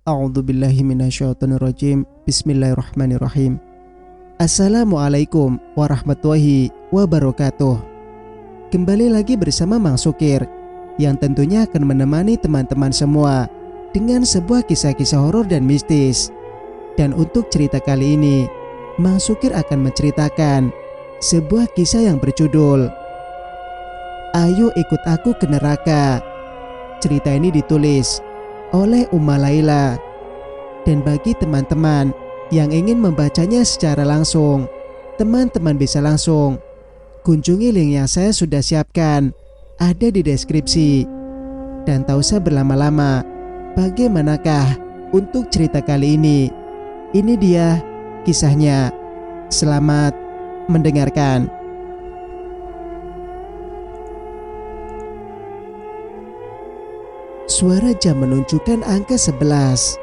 A'udzubillahi minasyaitonirrajim. Bismillahirrahmanirrahim. Assalamualaikum warahmatullahi wabarakatuh. Kembali lagi bersama Mang Sukir, yang tentunya akan menemani teman-teman semua dengan sebuah kisah-kisah horor dan mistis. Dan untuk cerita kali ini, Mang Sukir akan menceritakan sebuah kisah yang berjudul Ayo Ikut Aku ke Neraka. Cerita ini ditulis oleh Umma Laila. Dan bagi teman-teman yang ingin membacanya secara langsung, teman-teman bisa langsung kunjungi link yang saya sudah siapkan, ada di deskripsi. Dan tak usah berlama-lama, bagaimanakah untuk cerita kali ini? Ini dia kisahnya. Selamat mendengarkan. Suara jam menunjukkan angka 11.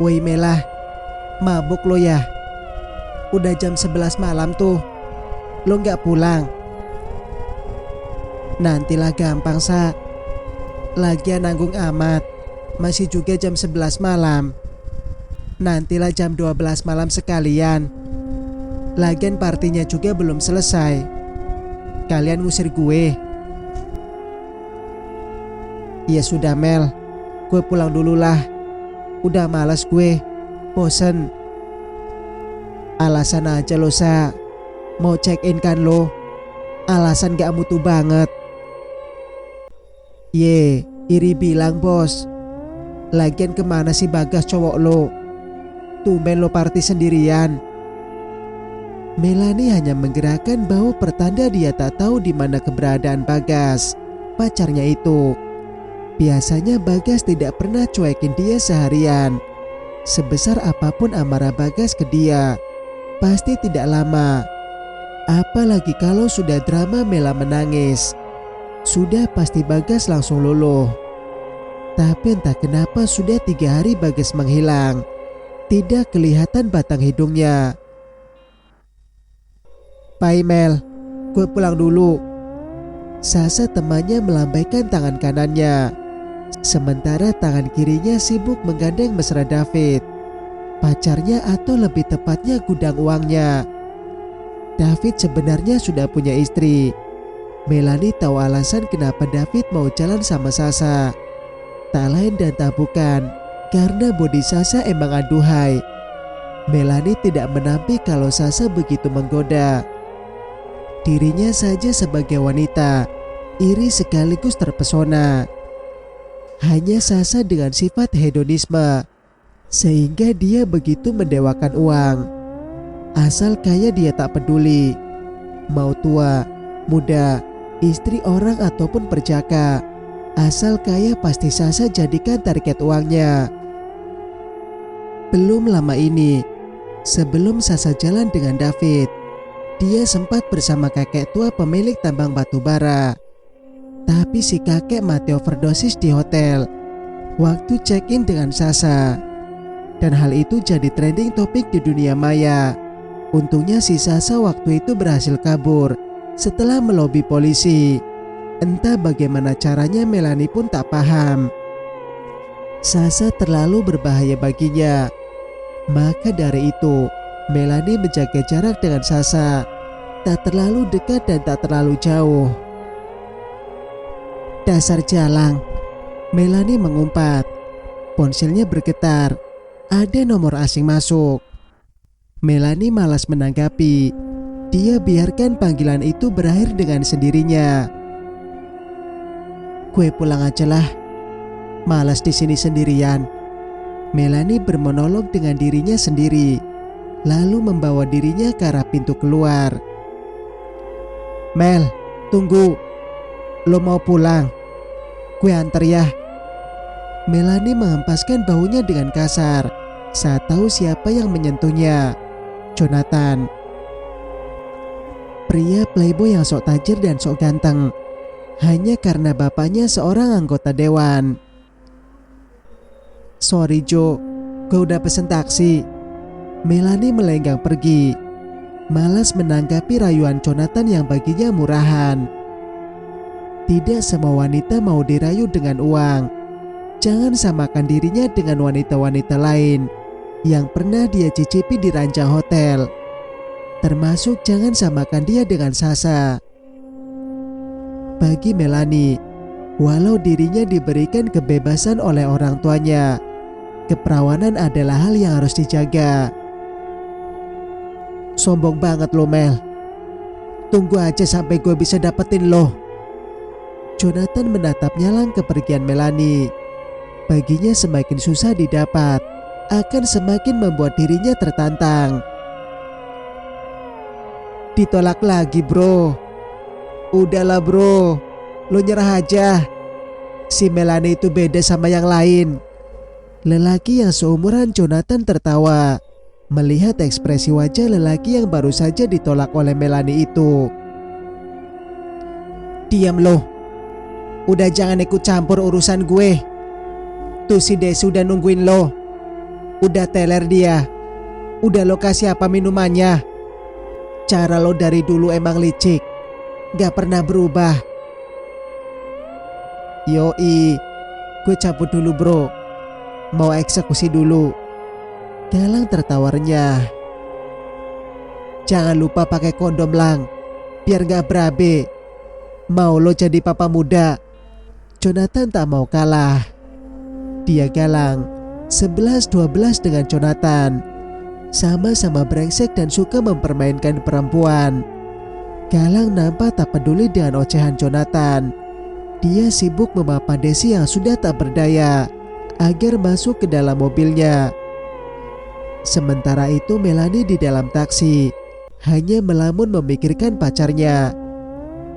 Woi Melah, mabuk lo ya? Udah jam 11 malam tuh, lo gak pulang? Nantilah gampang Sa, lagian nanggung amat, masih juga jam 11 malam. Nantilah jam 12 malam sekalian, lagian partinya juga belum selesai. Kalian ngusir gue? Ya sudah Mel, gue pulang dulu lah. Udah malas gue, bosen. Alasan aja lo Sa, mau check in kan lo? Alasan gak mutu banget. Ye, iri bilang bos. Lagian kemana sih Bagas cowok lo? Tumben lo party sendirian. Melani hanya menggerakkan bahu pertanda dia tak tahu di mana keberadaan Bagas, pacarnya itu. Biasanya Bagas tidak pernah cuekin dia seharian. Sebesar apapun amarah Bagas ke dia, pasti tidak lama. Apalagi kalau sudah drama Mela menangis, sudah pasti Bagas langsung luluh. Tapi entah kenapa sudah 3 hari Bagas menghilang, tidak kelihatan batang hidungnya. Pai Mel, gue pulang dulu. Sasa temannya melambaikan tangan kanannya, sementara tangan kirinya sibuk menggandeng mesra David, pacarnya atau lebih tepatnya gudang uangnya. David sebenarnya sudah punya istri. Melani tahu alasan kenapa David mau jalan sama Sasa. Tak lain dan tak bukan karena bodi Sasa emang aduhai. Melani tidak menampik kalau Sasa begitu menggoda. Dirinya saja sebagai wanita iri sekaligus terpesona. Hanya Sasa dengan sifat hedonisme, sehingga dia begitu mendewakan uang. Asal kaya dia tak peduli, mau tua, muda, istri orang ataupun perjaka. Asal kaya pasti Sasa jadikan target uangnya. Belum lama ini, sebelum Sasa jalan dengan David, dia sempat bersama kakek tua pemilik tambang batu bara. Tapi si kakek mati overdosis di hotel waktu check-in dengan Sasa. Dan hal itu jadi trending topik di dunia maya. Untungnya si Sasa waktu itu berhasil kabur setelah melobi polisi. Entah bagaimana caranya Melani pun tak paham. Sasa terlalu berbahaya baginya. Maka dari itu Melani menjaga jarak dengan Sasa, tak terlalu dekat dan tak terlalu jauh. Dasar jalang, Melani mengumpat. Ponselnya bergetar, ada nomor asing masuk. Melani malas menanggapi. Dia biarkan panggilan itu berakhir dengan sendirinya. Gue pulang aja lah, malas di sini sendirian. Melani bermonolog dengan dirinya sendiri, lalu membawa dirinya ke arah pintu keluar. Mel, tunggu. Lo mau pulang? Gue antar ya. Melani menghempaskan bahunya dengan kasar saat tahu siapa yang menyentuhnya. Jonathan, pria playboy yang sok tajir dan sok ganteng, hanya karena bapaknya seorang anggota dewan. Sorry Jo, gue udah pesen taksi. Melani melenggang pergi, malas menanggapi rayuan Jonathan yang baginya murahan. Tidak semua wanita mau dirayu dengan uang. Jangan samakan dirinya dengan wanita-wanita lain yang pernah dia cicipi di ranjang hotel. Termasuk jangan samakan dia dengan Sasha. Bagi Melanie, walau dirinya diberikan kebebasan oleh orang tuanya, keperawanan adalah hal yang harus dijaga. Sombong banget lo, Mel. Tunggu aja sampai gue bisa dapetin lo. Jonathan menatap nyalang kepergian Melanie. Baginya semakin susah didapat, akan semakin membuat dirinya tertantang. Ditolak lagi, bro. Udahlah, bro. Lo nyerah aja. Si Melanie itu beda sama yang lain. Lelaki yang seumuran Jonathan tertawa melihat ekspresi wajah lelaki yang baru saja ditolak oleh Melanie itu. Diam lo. Udah jangan ikut campur urusan gue. Tuh si Desu udah nungguin lo. Udah teler dia. Udah lo kasih apa minumannya. Cara lo dari dulu emang licik, gak pernah berubah. Yoi, gue cabut dulu, bro. Mau eksekusi dulu. Galang tertawarnya. Jangan lupa pakai kondom, Lang, biar gak berabe. Mau lo jadi papa muda? Jonathan tak mau kalah. Dia Galang 11-12 dengan Jonathan. Sama-sama brengsek dan suka mempermainkan perempuan. Galang nampak tak peduli dengan ocehan Jonathan. Dia sibuk memapa Desi yang sudah tak berdaya agar masuk ke dalam mobilnya. Sementara itu Melanie di dalam taksi hanya melamun memikirkan pacarnya.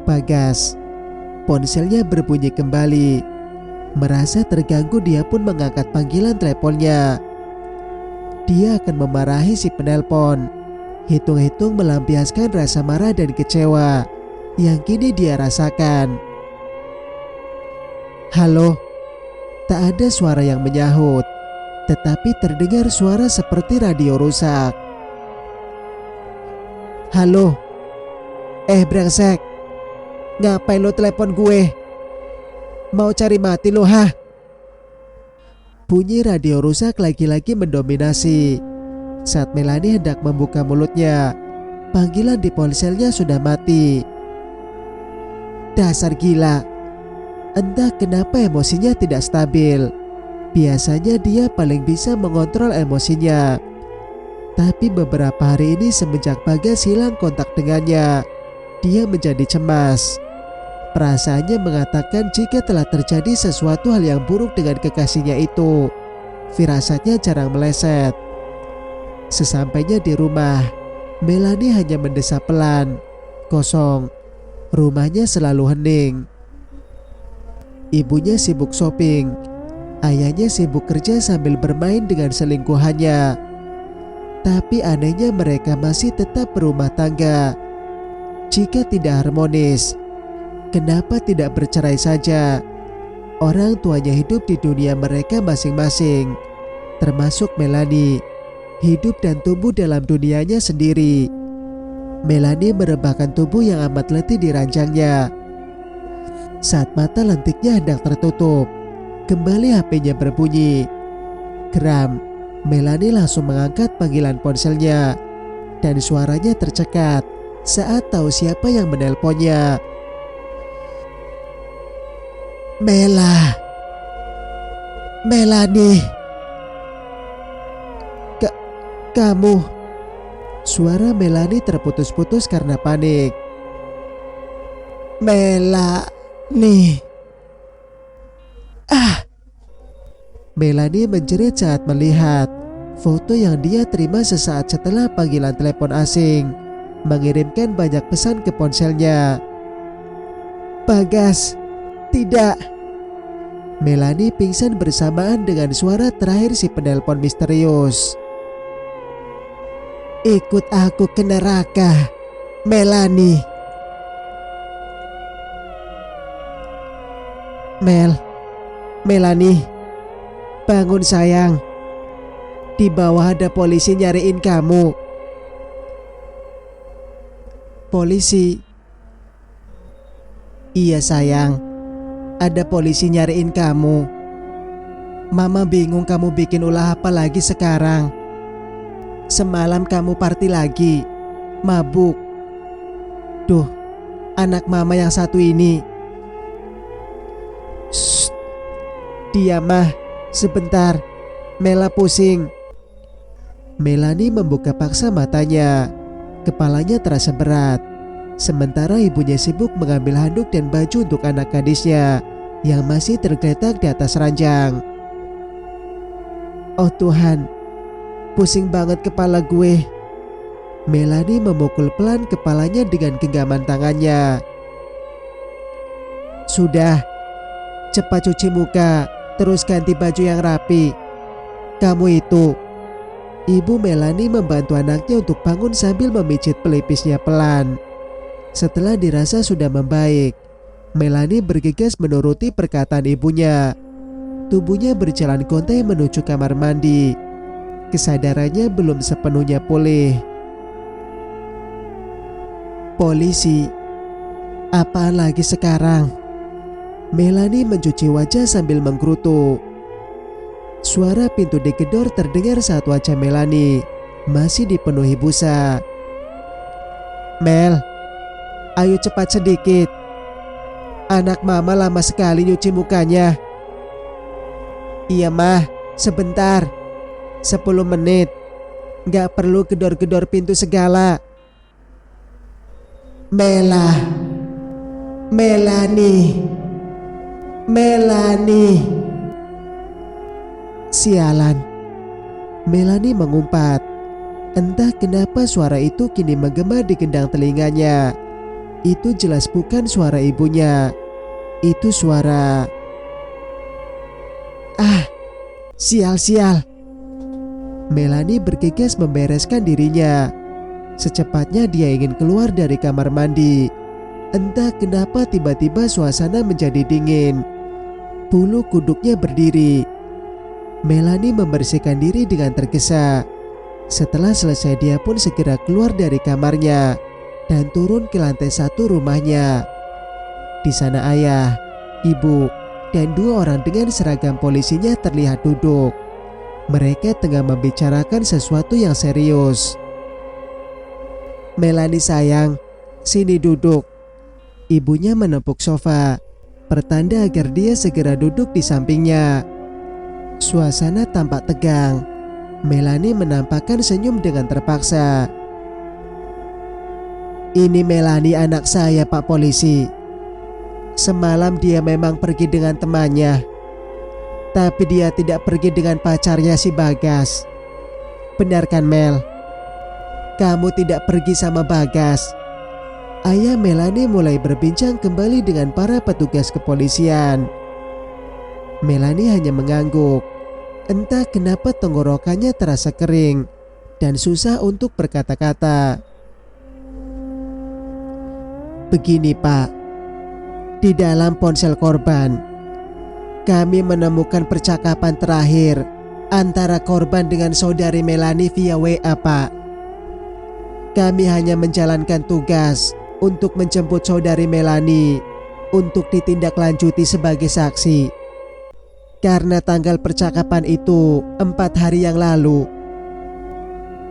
Bagas. Ponselnya berbunyi kembali. Merasa terganggu, dia pun mengangkat panggilan teleponnya. Dia akan memarahi si penelpon. Hitung-hitung melampiaskan rasa marah dan kecewa yang kini dia rasakan. Halo. Tak ada suara yang menyahut, tetapi terdengar suara seperti radio rusak. Halo. Brengsek. Ngapain lo telepon gue? Mau cari mati lo, hah? Bunyi radio rusak lagi-lagi mendominasi. Saat Melanie hendak membuka mulutnya, panggilan di ponselnya sudah mati. Dasar gila. Entah kenapa emosinya tidak stabil. Biasanya dia paling bisa mengontrol emosinya. Tapi beberapa hari ini semenjak Bagas hilang kontak dengannya, dia menjadi cemas. Perasaannya mengatakan jika telah terjadi sesuatu hal yang buruk dengan kekasihnya itu, firasatnya jarang meleset. Sesampainya di rumah, Melanie hanya mendesah pelan, kosong. Rumahnya selalu hening. Ibunya sibuk shopping, ayahnya sibuk kerja sambil bermain dengan selingkuhannya. Tapi anehnya mereka masih tetap berumah tangga. Jika tidak harmonis, kenapa tidak bercerai saja? Orang tuanya hidup di dunia mereka masing-masing, termasuk Melanie, hidup dan tumbuh dalam dunianya sendiri. Melanie merebahkan tubuh yang amat letih di ranjangnya. Saat mata lentiknya hendak tertutup, kembali HP-nya berbunyi. Geram, Melanie langsung mengangkat panggilan ponselnya, dan suaranya tercekat saat tahu siapa yang menelponnya. Melanie. Kamu. Suara Melanie terputus-putus karena panik. Melanie. Melanie menjerit saat melihat foto yang dia terima sesaat setelah panggilan telepon asing mengirimkan banyak pesan ke ponselnya. Bagas, tidak. Melanie pingsan bersamaan dengan suara terakhir si penelpon misterius. Ikut aku ke neraka, Melanie. Melanie, bangun sayang. Di bawah ada polisi nyariin kamu. Polisi? Iya sayang, ada polisi nyariin kamu. Mama bingung kamu bikin ulah apa lagi sekarang. Semalam kamu party lagi, mabuk. Duh, anak mama yang satu ini. Shh, diam mah, sebentar. Mela pusing. Melani membuka paksa matanya. Kepalanya terasa berat. Sementara ibunya sibuk mengambil handuk dan baju untuk anak gadisnya yang masih tergeletak di atas ranjang. Oh Tuhan, pusing banget kepala gue. Melani memukul pelan kepalanya dengan genggaman tangannya. Sudah, cepat cuci muka, terus ganti baju yang rapi. Kamu itu. Ibu Melani membantu anaknya untuk bangun sambil memijit pelipisnya pelan. Setelah dirasa sudah membaik, Melani bergegas menuruti perkataan ibunya. Tubuhnya berjalan gontai menuju kamar mandi. Kesadarannya belum sepenuhnya pulih. Polisi, apaan lagi sekarang? Melani mencuci wajah sambil menggerutu. Suara pintu digedor terdengar saat wajah Melani masih dipenuhi busa. Mel, ayo cepat sedikit. Anak mama lama sekali nyuci mukanya. Iya mah, sebentar. 10 menit. Gak perlu gedor-gedor pintu segala. Melani. Sialan. Melani mengumpat. Entah kenapa suara itu kini menggema di gendang telinganya. Itu jelas bukan suara ibunya. Itu suara... Sial. Melani bergegas membereskan dirinya. Secepatnya dia ingin keluar dari kamar mandi. Entah kenapa tiba-tiba suasana menjadi dingin. Bulu kuduknya berdiri. Melani membersihkan diri dengan tergesa. Setelah selesai dia pun segera keluar dari kamarnya dan turun ke lantai 1 rumahnya. Di sana ayah, ibu, dan 2 orang dengan seragam polisinya terlihat duduk. Mereka tengah membicarakan sesuatu yang serius. Melani sayang, sini duduk. Ibunya menepuk sofa, pertanda agar dia segera duduk di sampingnya. Suasana tampak tegang. Melani menampakkan senyum dengan terpaksa. Ini Melani anak saya, Pak Polisi. Semalam dia memang pergi dengan temannya, tapi dia tidak pergi dengan pacarnya si Bagas. Benar kan Mel? Kamu tidak pergi sama Bagas. Ayah Melani mulai berbincang kembali dengan para petugas kepolisian. Melani hanya mengangguk. Entah kenapa tenggorokannya terasa kering dan susah untuk berkata-kata. Begini Pak, di dalam ponsel korban, kami menemukan percakapan terakhir antara korban dengan saudari Melani via WA, Pak. Kami hanya menjalankan tugas untuk menjemput saudari Melani untuk ditindaklanjuti sebagai saksi. Karena tanggal percakapan itu 4 hari yang lalu.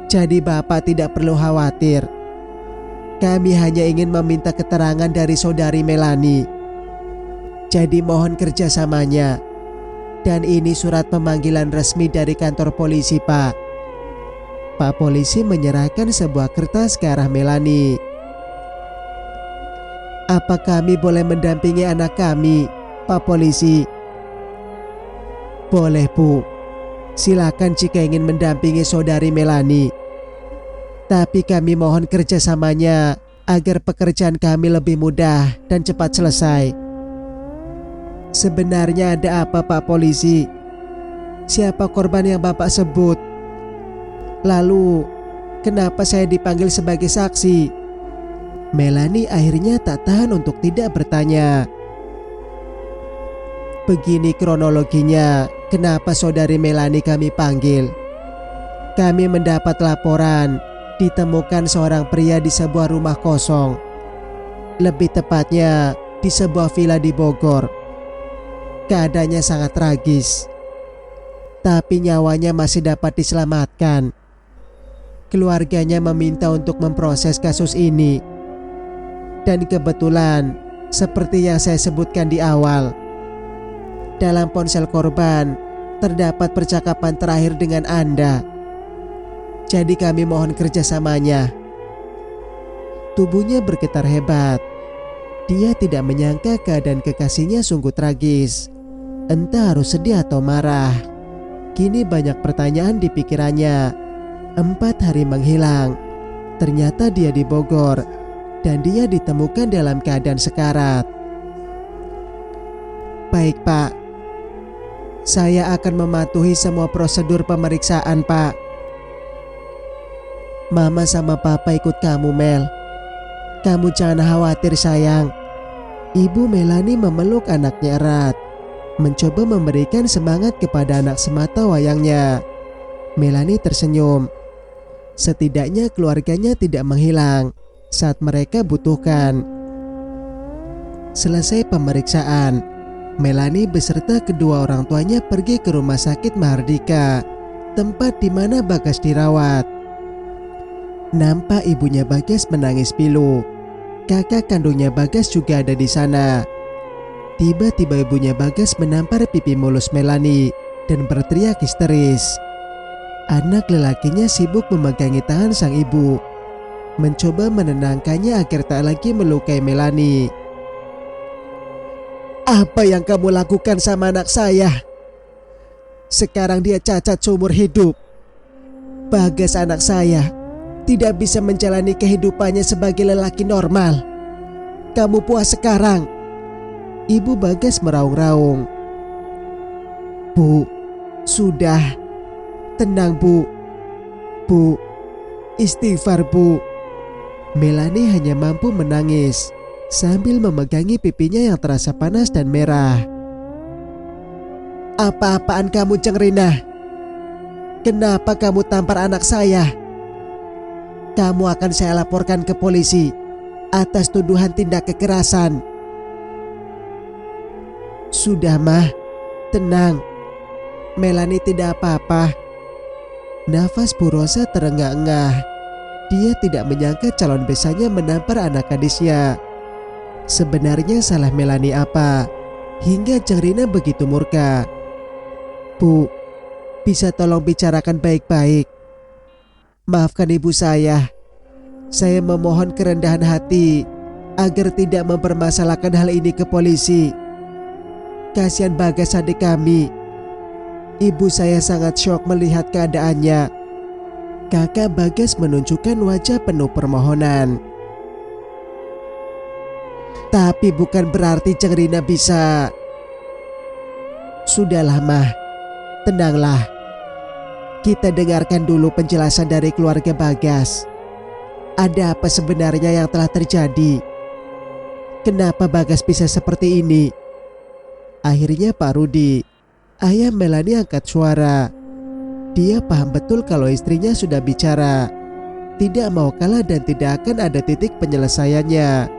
Jadi Bapak tidak perlu khawatir. Kami hanya ingin meminta keterangan dari saudari Melani. Jadi mohon kerjasamanya. Dan ini surat pemanggilan resmi dari kantor polisi, Pak. Pak Polisi menyerahkan sebuah kertas ke arah Melani. Apa kami boleh mendampingi anak kami, Pak Polisi? Boleh, Bu. Silakan jika ingin mendampingi saudari Melani. Tapi kami mohon kerjasamanya agar pekerjaan kami lebih mudah dan cepat selesai. Sebenarnya ada apa, Pak Polisi? Siapa korban yang Bapak sebut? Lalu, kenapa saya dipanggil sebagai saksi? Melani akhirnya tak tahan untuk tidak bertanya. Begini kronologinya, kenapa saudari Melani kami panggil. Kami mendapat laporan ditemukan seorang pria di sebuah rumah kosong. Lebih tepatnya di sebuah villa di Bogor. Keadaannya sangat tragis. tapi nyawanya masih dapat diselamatkan. Keluarganya meminta untuk memproses kasus ini. Dan kebetulan, seperti yang saya sebutkan di awal, dalam ponsel korban terdapat percakapan terakhir dengan Anda. Jadi kami mohon kerjasamanya. Tubuhnya bergetar hebat. Dia tidak menyangka keadaan kekasihnya sungguh tragis. Entah harus sedih atau marah. Kini banyak pertanyaan di pikirannya. 4 hari menghilang. Ternyata dia di Bogor dan dia ditemukan dalam keadaan sekarat. Baik, Pak. Saya akan mematuhi semua prosedur pemeriksaan, Pak. Mama sama Papa ikut kamu, Mel. Kamu jangan khawatir, sayang. Ibu Melani memeluk anaknya erat, mencoba memberikan semangat kepada anak semata wayangnya. Melani tersenyum. Setidaknya keluarganya tidak menghilang saat mereka butuhkan. Selesai pemeriksaan, Melani beserta kedua orang tuanya pergi ke rumah sakit Mahardika, tempat di mana Bagas dirawat. Nampak ibunya Bagas menangis pilu. Kakak kandungnya Bagas juga ada di sana. Tiba-tiba ibunya Bagas menampar pipi mulus Melani dan berteriak histeris. Anak lelakinya sibuk memegangi tangan sang ibu, mencoba menenangkannya agar tak lagi melukai Melani. Apa yang kamu lakukan sama anak saya? Sekarang dia cacat seumur hidup. Bagas anak saya tidak bisa menjalani kehidupannya sebagai lelaki normal. Kamu puas sekarang. Ibu Bagas meraung-raung. Bu, sudah. Tenang, Bu. Bu, istighfar, Bu. Melani hanya mampu menangis sambil memegangi pipinya yang terasa panas dan merah. Apa-apaan kamu, Cengrina? Kenapa kamu tampar anak saya? Kamu akan saya laporkan ke polisi atas tuduhan tindak kekerasan. Sudah, Mah. Tenang. Melani tidak apa-apa. Nafas Bu Rosa terengah-engah. Dia tidak menyangka calon besannya menampar anak gadisnya. Sebenarnya salah Melani apa hingga Cengrina begitu murka? Bu, bisa tolong bicarakan baik-baik. Maafkan ibu saya. Saya memohon kerendahan hati agar tidak mempermasalahkan hal ini ke polisi. Kasihan Bagas adik kami. Ibu saya sangat syok melihat keadaannya. Kakak Bagas menunjukkan wajah penuh permohonan. Tapi bukan berarti Cengrina bisa. Sudahlah, Mah. Tenanglah. Kita dengarkan dulu penjelasan dari keluarga Bagas. Ada apa sebenarnya yang telah terjadi? Kenapa Bagas bisa seperti ini? Akhirnya Pak Rudi, ayah Melani, angkat suara. Dia paham betul kalau istrinya sudah bicara, tidak mau kalah dan tidak akan ada titik penyelesaiannya.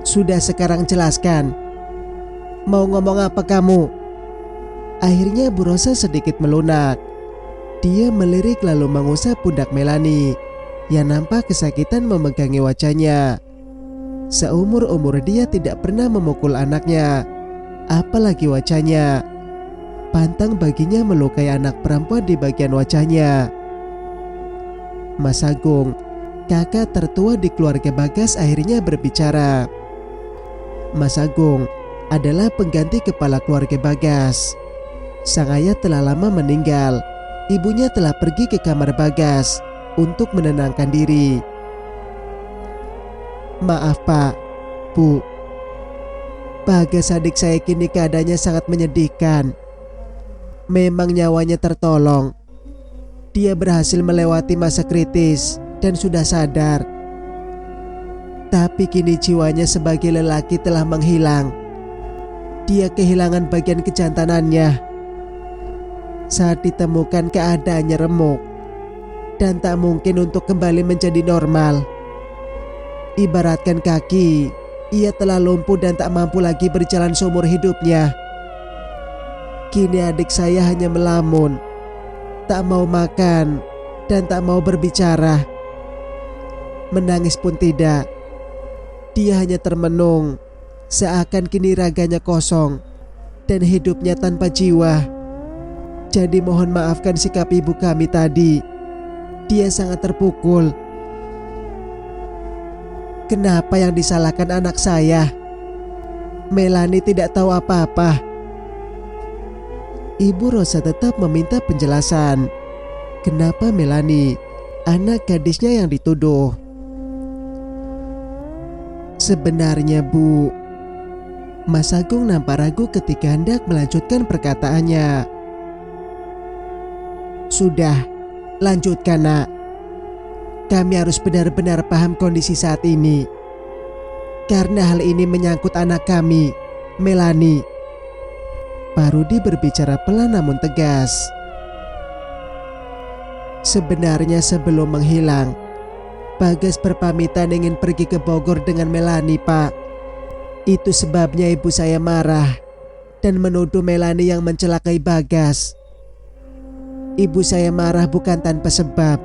Sudah, sekarang jelaskan. Mau ngomong apa kamu? Akhirnya Bu Rosa sedikit melunak. Dia melirik lalu mengusap pundak Melani yang nampak kesakitan memegangi wajahnya. Seumur-umur dia tidak pernah memukul anaknya, apalagi wajahnya. Pantang baginya melukai anak perempuan di bagian wajahnya. Mas Agung, kakak tertua di keluarga Bagas, akhirnya berbicara. Mas Agung adalah pengganti kepala keluarga Bagas. Sang ayah telah lama meninggal. Ibunya telah pergi ke kamar Bagas untuk menenangkan diri. Maaf Pak, Bu. Bagas adik saya kini keadaannya sangat menyedihkan. Memang nyawanya tertolong. Dia berhasil melewati masa kritis dan sudah sadar. Tapi kini jiwanya sebagai lelaki telah menghilang. Dia kehilangan bagian kejantanannya. Saat ditemukan keadaannya remuk dan tak mungkin untuk kembali menjadi normal. Ibaratkan kaki, ia telah lumpuh dan tak mampu lagi berjalan seumur hidupnya. Kini adik saya hanya melamun, tak mau makan dan tak mau berbicara. Menangis pun tidak. Dia hanya termenung, seakan kini raganya kosong dan hidupnya tanpa jiwa. Jadi mohon maafkan sikap ibu kami tadi. Dia sangat terpukul. Kenapa yang disalahkan anak saya? Melani tidak tahu apa-apa. Ibu Rosa tetap meminta penjelasan. Kenapa Melani, anak gadisnya, yang dituduh? Sebenarnya Bu, Mas Agung nampak ragu ketika hendak melanjutkan perkataannya. Sudah, lanjutkan nak. Kami harus benar-benar paham kondisi saat ini. Karena hal ini menyangkut anak kami, Melani. Pak Rudi berbicara pelan namun tegas. Sebenarnya sebelum menghilang, Bagas berpamitan ingin pergi ke Bogor dengan Melani, Pak. Itu sebabnya ibu saya marah dan menuduh Melani yang mencelakai Bagas. Ibu saya marah bukan tanpa sebab.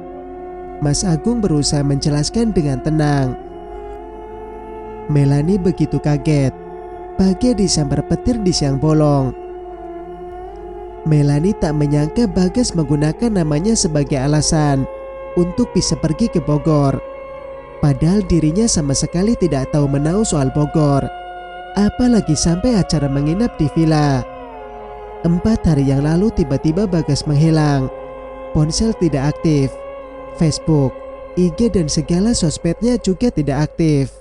Mas Agung berusaha menjelaskan dengan tenang. Melani begitu kaget, bagai disambar petir di siang bolong. Melani tak menyangka Bagas menggunakan namanya sebagai alasan untuk bisa pergi ke Bogor. Padahal dirinya sama sekali tidak tahu menahu soal Bogor, apalagi sampai acara menginap di villa. 4 hari yang lalu tiba-tiba Bagas menghilang. Ponsel tidak aktif, Facebook, IG dan segala sosmednya juga tidak aktif.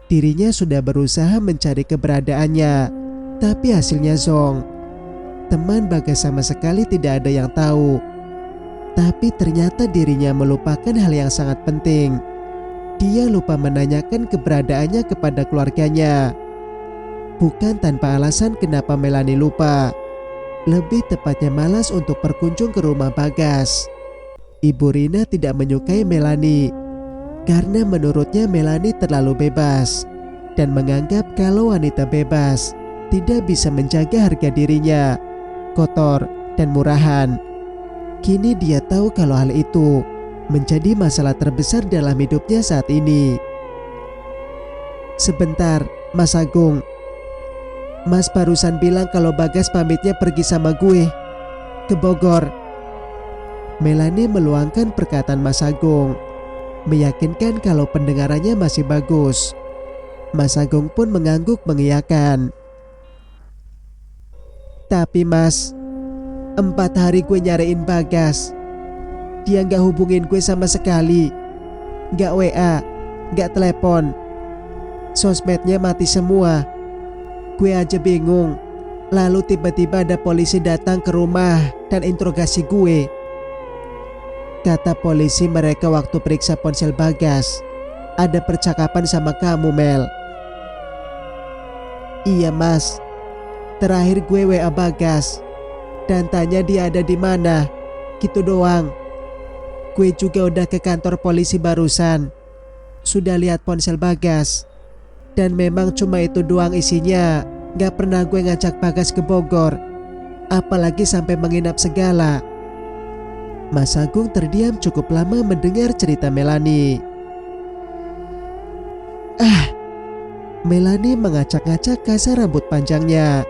Dirinya sudah berusaha mencari keberadaannya, tapi hasilnya zong. Teman Bagas sama sekali tidak ada yang tahu. Tapi ternyata dirinya melupakan hal yang sangat penting. Dia lupa menanyakan keberadaannya kepada keluarganya. Bukan tanpa alasan kenapa Melani lupa. Lebih tepatnya malas untuk berkunjung ke rumah Bagas. Ibu Rina tidak menyukai Melani karena menurutnya Melani terlalu bebas dan menganggap kalau wanita bebas tidak bisa menjaga harga dirinya, kotor dan murahan. Kini dia tahu kalau hal itu menjadi masalah terbesar dalam hidupnya saat ini. Sebentar, Mas Agung. Mas barusan bilang kalau Bagas pamitnya pergi sama gue ke Bogor. Melani meluangkan perkataan Mas Agung, meyakinkan kalau pendengarannya masih bagus. Mas Agung pun mengangguk mengiyakan. Tapi Mas, 4 hari gue nyariin Bagas. Dia gak hubungin gue sama sekali. Gak WA, gak telepon. Sosmednya mati semua. Gue aja bingung. Lalu tiba-tiba ada polisi datang ke rumah dan interogasi gue. Kata polisi mereka waktu periksa ponsel Bagas ada percakapan sama kamu, Mel. Iya Mas. Terakhir gue WA Bagas dan tanya dia ada di mana. Gitu doang. Gue juga udah ke kantor polisi barusan. Sudah lihat ponsel Bagas. Dan memang cuma itu doang isinya. Gak pernah gue ngajak Bagas ke Bogor. Apalagi sampai menginap segala. Mas Agung terdiam cukup lama mendengar cerita Melani. Melani mengacak-ngacak kasar rambut panjangnya.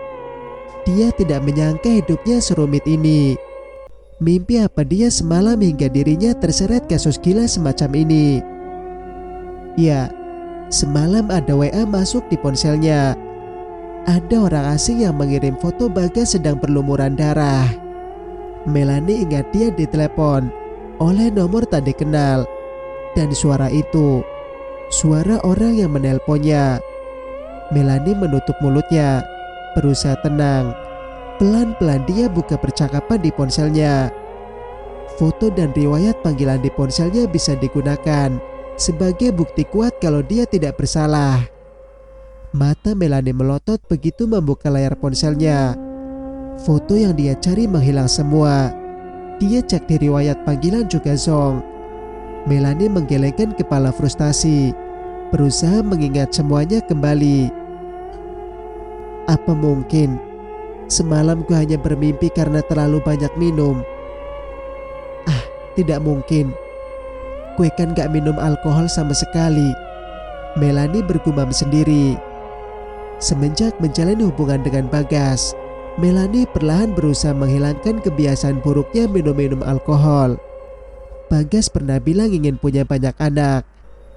Dia tidak menyangka hidupnya serumit ini. Mimpi apa dia semalam hingga dirinya terseret kasus gila semacam ini? Ya, semalam ada WA masuk di ponselnya. Ada orang asing yang mengirim foto Bagas sedang berlumuran darah. Melani ingat dia ditelepon oleh nomor tak dikenal. Dan suara itu, suara orang yang menelponnya. Melani menutup mulutnya, berusaha tenang. Pelan-pelan dia buka percakapan di ponselnya. Foto dan riwayat panggilan di ponselnya bisa digunakan sebagai bukti kuat kalau dia tidak bersalah. Mata Melani melotot begitu membuka layar ponselnya. Foto yang dia cari menghilang semua. Dia cek di riwayat panggilan juga zong. Melani menggelengkan kepala frustasi, berusaha mengingat semuanya kembali. Apa mungkin Semalam gue hanya bermimpi karena terlalu banyak minum. Ah, tidak mungkin. Gue kan gak minum alkohol sama sekali. Melani bergumam sendiri. Semenjak menjalin hubungan dengan Bagas, Melani perlahan berusaha menghilangkan kebiasaan buruknya minum-minum alkohol. Bagas pernah bilang ingin punya banyak anak,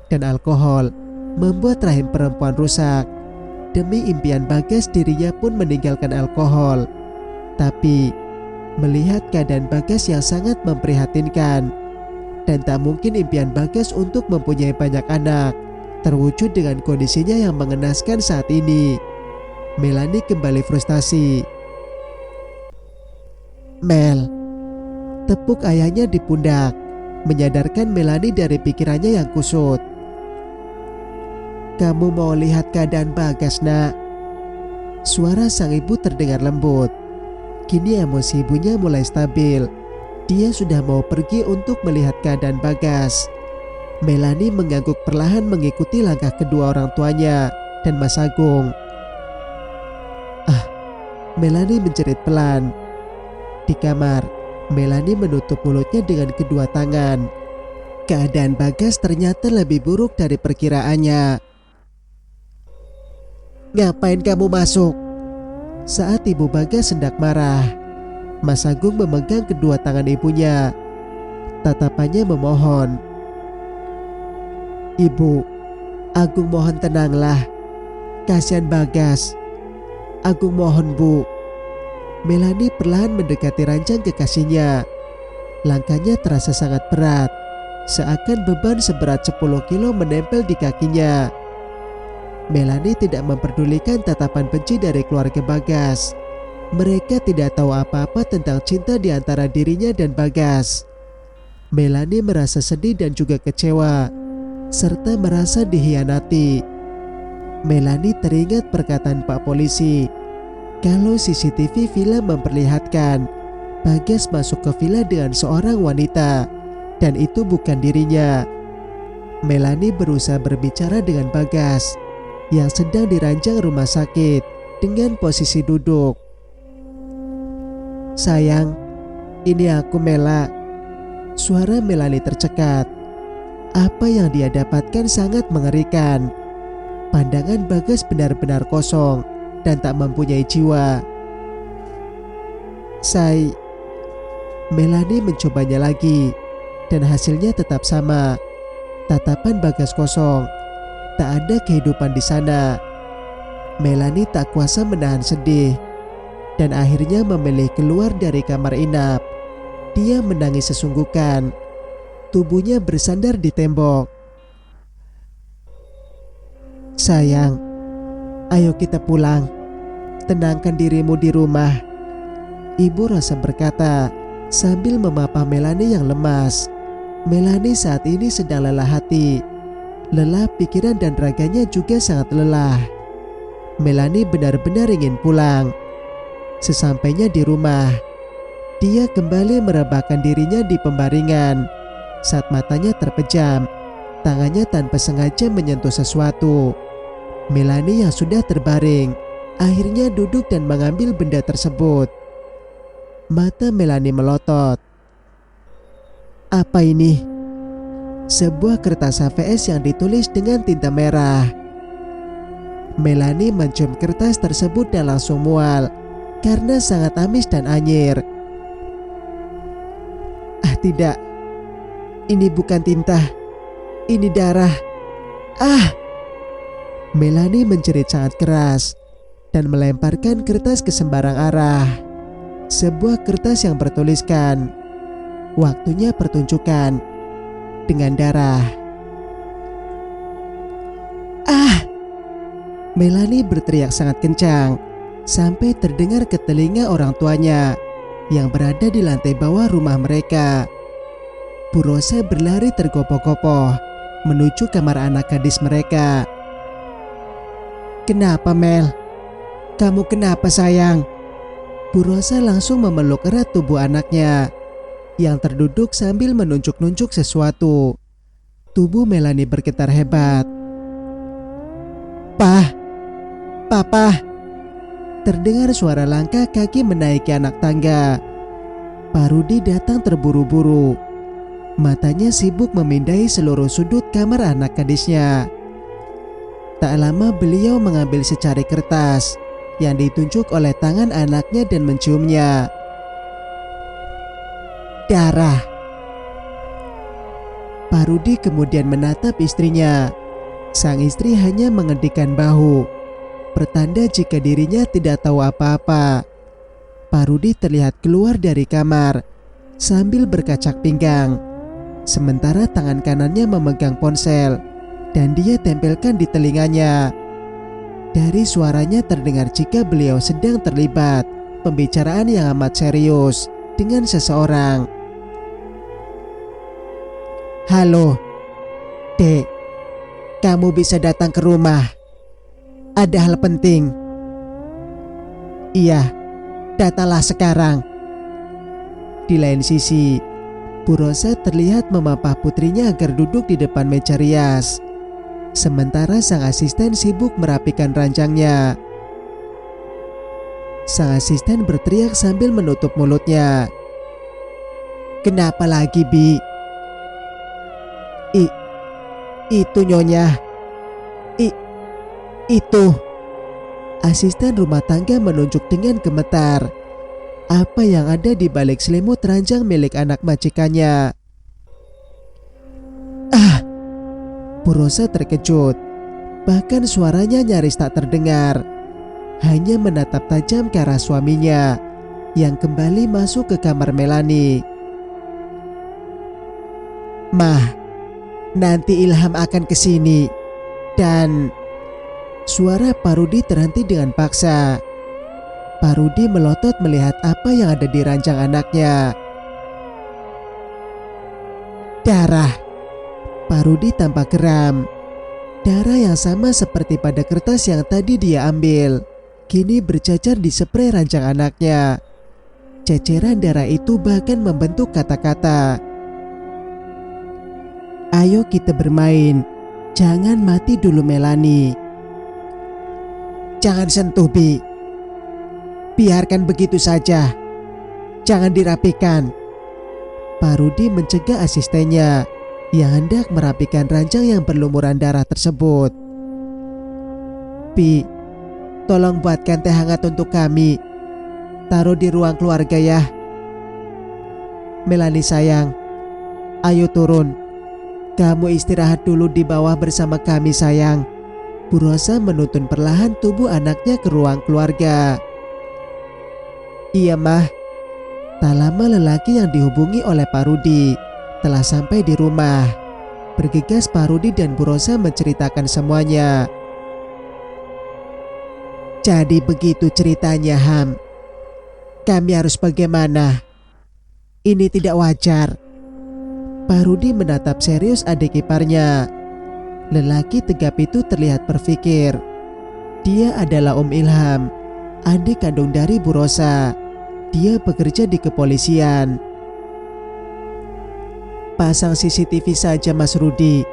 dan alkohol membuat rahim perempuan rusak. Demi impian Bagas, dirinya pun meninggalkan alkohol. Tapi melihat keadaan Bagas yang sangat memprihatinkan, dan tak mungkin impian Bagas untuk mempunyai banyak anak terwujud dengan kondisinya yang mengenaskan saat ini, Melani kembali frustasi. Mel, tepuk ayahnya di pundak, menyadarkan Melani dari pikirannya yang kusut. Kamu mau lihat keadaan Bagas, nak? Suara sang ibu terdengar lembut. Kini emosi ibunya mulai stabil. Dia sudah mau pergi untuk melihat keadaan Bagas. Melani mengangguk perlahan mengikuti langkah kedua orang tuanya dan Mas Agung. Melani menjerit pelan. Di kamar, Melani menutup mulutnya dengan kedua tangan. Keadaan Bagas ternyata lebih buruk dari perkiraannya. Ngapain kamu masuk? Saat ibu Bagas hendak marah, Mas Agung memegang kedua tangan ibunya. Tatapannya memohon. Ibu, Agung mohon tenanglah. Kasihan Bagas. Agung mohon, Bu. Melani perlahan mendekati ranjang kekasihnya. Langkahnya terasa sangat berat, seakan beban seberat 10 kilo menempel di kakinya. Melani tidak memperdulikan tatapan benci dari keluarga Bagas. Mereka tidak tahu apa-apa tentang cinta di antara dirinya dan Bagas. Melani merasa sedih dan juga kecewa, serta merasa dikhianati. Melani teringat perkataan Pak Polisi kalau CCTV villa memperlihatkan Bagas masuk ke villa dengan seorang wanita, dan itu bukan dirinya. Melani berusaha berbicara dengan Bagas yang sedang diranjang rumah sakit dengan posisi duduk. Sayang, ini aku, Mela. Suara Melani tercekat. Apa yang dia dapatkan sangat mengerikan. Pandangan Bagas benar-benar kosong dan tak mempunyai jiwa. Melani mencobanya lagi, dan hasilnya tetap sama. Tatapan Bagas kosong. Tak ada kehidupan di sana. Melani tak kuasa menahan sedih, dan akhirnya memilih keluar dari kamar inap. Dia menangis sesungguhkan. Tubuhnya bersandar di tembok. Sayang, ayo kita pulang. Tenangkan dirimu di rumah. Ibu Rosa berkata sambil memapah Melani yang lemas. Melani saat ini sedang lelah hati. Lelah pikiran dan raganya juga sangat lelah. Melani benar-benar ingin pulang. Sesampainya di rumah, dia kembali merebahkan dirinya di pembaringan. Saat matanya terpejam, tangannya tanpa sengaja menyentuh sesuatu. Melani yang sudah terbaring akhirnya duduk dan mengambil benda tersebut. Mata Melani melotot. Apa ini? Sebuah kertas HVS yang ditulis dengan tinta merah. Melani mencium kertas tersebut dan langsung mual karena sangat amis dan anyir. Tidak. Ini bukan tinta. Ini darah. Melani menjerit sangat keras dan melemparkan kertas ke sembarang arah. Sebuah kertas yang bertuliskan, waktunya pertunjukan, dengan darah. Melani berteriak sangat kencang sampai terdengar ke telinga orang tuanya yang berada di lantai bawah rumah mereka. Bu Rosa berlari tergopoh-gopoh menuju kamar anak gadis mereka. Kenapa, Mel? Kamu kenapa, sayang? Bu Rosa langsung memeluk erat tubuh anaknya yang terduduk sambil menunjuk-nunjuk sesuatu. Tubuh Melani bergetar hebat. Papa. Terdengar suara langkah kaki menaiki anak tangga. Pak Rudi datang terburu-buru. Matanya sibuk memindai seluruh sudut kamar anak gadisnya. Tak lama beliau mengambil secari kertas yang ditunjuk oleh tangan anaknya dan menciumnya. Darah. Pak Rudi kemudian menatap istrinya. Sang istri hanya mengendikkan bahu, pertanda jika dirinya tidak tahu apa-apa. Pak Rudi terlihat keluar dari kamar sambil berkacak pinggang, sementara tangan kanannya memegang ponsel dan dia tempelkan di telinganya. Dari suaranya terdengar jika beliau sedang terlibat pembicaraan yang amat serius dengan seseorang. Halo, Dek, kamu bisa datang ke rumah. Ada hal penting. Iya, datanglah sekarang. Di lain sisi, Bu Rosa terlihat memapah putrinya agar duduk di depan meja rias, sementara sang asisten sibuk merapikan ranjangnya. Sang asisten berteriak sambil menutup mulutnya. Kenapa lagi, Bi? Itu Nyonya. Itu. Asisten rumah tangga menunjuk dengan gemetar apa yang ada di balik selimut ranjang milik anak majikannya. Bu Rosa terkejut. Bahkan suaranya nyaris tak terdengar. Hanya menatap tajam ke arah suaminya yang kembali masuk ke kamar Melani. Mah, nanti Ilham akan kesini. Dan suara Pak Rudi terhenti dengan paksa. Pak Rudi melotot melihat apa yang ada di ranjang anaknya. Darah. Pak Rudi tampak geram. Darah yang sama seperti pada kertas yang tadi dia ambil kini bercacar di sprei ranjang anaknya. Ceceran darah itu bahkan membentuk kata-kata. Ayo kita bermain. Jangan mati dulu Melani. Jangan sentuh, Bi. Biarkan begitu saja. Jangan dirapikan. Pak Rudi mencegah asistennya yang hendak merapikan ranjang yang berlumuran darah tersebut. Bi, tolong buatkan teh hangat untuk kami. Taruh di ruang keluarga ya. Melani sayang, ayo turun. Kamu istirahat dulu di bawah bersama kami sayang. Bu Rosa menuntun perlahan tubuh anaknya ke ruang keluarga. Iya Mah. Tak lama lelaki yang dihubungi oleh Pak Rudi telah sampai di rumah. Bergegas Pak Rudi dan Bu Rosa menceritakan semuanya. Jadi begitu ceritanya Ham. Kami harus bagaimana? Ini tidak wajar. Pak Rudi menatap serius adik iparnya. Lelaki tegap itu terlihat berpikir. Dia adalah Om Ilham, adik kandung dari Bu Rosa. Dia bekerja di kepolisian. Pasang CCTV saja Mas Rudi.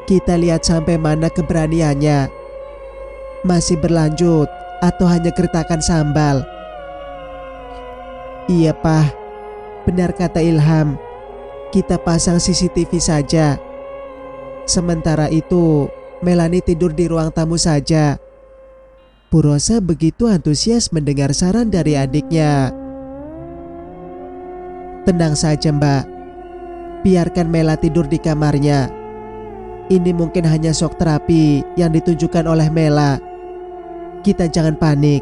Kita lihat sampai mana keberaniannya. Masih berlanjut atau hanya gertakan sambal? Iya Pak, benar kata Ilham. Kita pasang CCTV saja. Sementara itu, Melani tidur di ruang tamu saja. Bu Rosa begitu antusias mendengar saran dari adiknya. Tenang saja Mbak. Biarkan Mela tidur di kamarnya. Ini mungkin hanya shock terapi yang ditunjukkan oleh Mela. Kita jangan panik.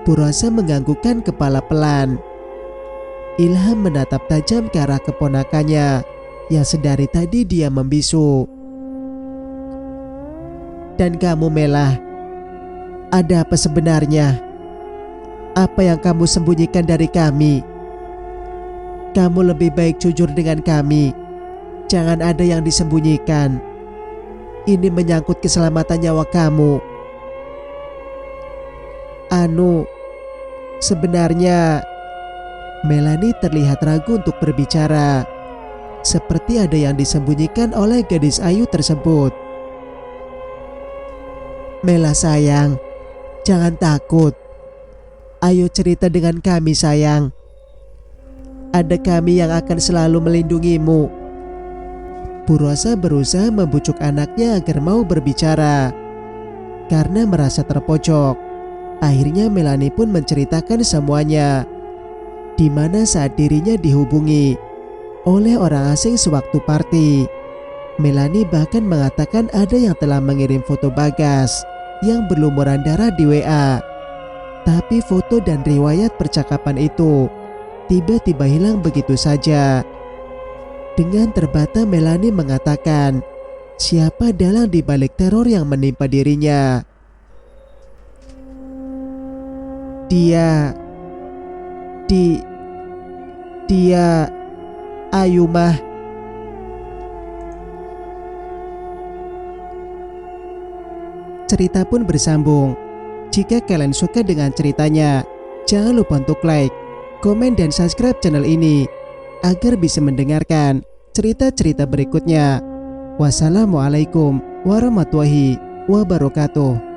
Bu Rosa menganggukkan kepala pelan. Ilham menatap tajam ke arah keponakannya yang sedari tadi dia membisu. Dan kamu Mela, ada apa sebenarnya? Apa yang kamu sembunyikan dari kami? Kamu lebih baik jujur dengan kami. Jangan ada yang disembunyikan. Ini menyangkut keselamatan nyawa kamu. Sebenarnya Melani terlihat ragu untuk berbicara. Seperti ada yang disembunyikan oleh gadis ayu tersebut. Mela sayang, jangan takut. Ayo cerita dengan kami sayang. Ada kami yang akan selalu melindungimu. Bu Rosa berusaha membujuk anaknya agar mau berbicara. Karena merasa terpojok, akhirnya Melanie pun menceritakan semuanya. Di mana saat dirinya dihubungi oleh orang asing sewaktu party. Melanie bahkan mengatakan ada yang telah mengirim foto Bagas yang berlumuran darah di WA. Tapi foto dan riwayat percakapan itu tiba-tiba hilang begitu saja. Dengan terbata Melanie mengatakan siapa dalang di balik teror yang menimpa dirinya. Dia Ayumah. Cerita pun bersambung. Jika kalian suka dengan ceritanya, jangan lupa untuk like, komen, dan subscribe channel ini agar bisa mendengarkan cerita-cerita berikutnya. Wassalamualaikum warahmatullahi wabarakatuh.